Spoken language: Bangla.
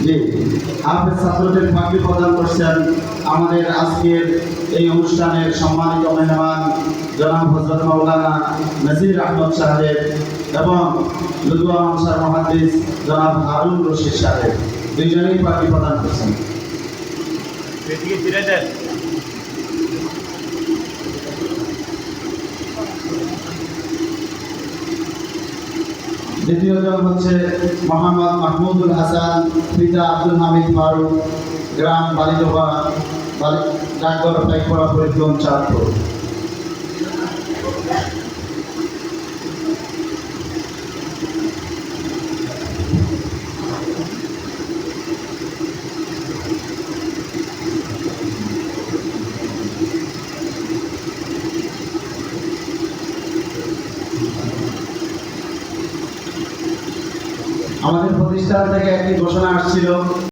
জি, হাফেজ ছাত্রদের পাগড়ি প্রদান করছেন আমাদের আজকের এই অনুষ্ঠানের সম্মানিত মেহমান জনাব হযরত মাওলানা নজির আহমদ সাহেব এবং লুদুয়া মানসার মুহাদ্দিস জনাব হারুন রশিদ সাহেব, দুইজনেই পাগড়ি প্রদান করছেন। দ্বিতীয়জন হচ্ছে মোহাম্মদ মাহমুদুল হাসান, পিতা আব্দুল হামিদ ফারুক, গ্রাম বালিডোবা, ডাকঘর পাইকড়া ফরিদগঞ্জ চাঁদপুর। আমাদের প্রতিষ্ঠান থেকে একটি ঘোষণা আসছিল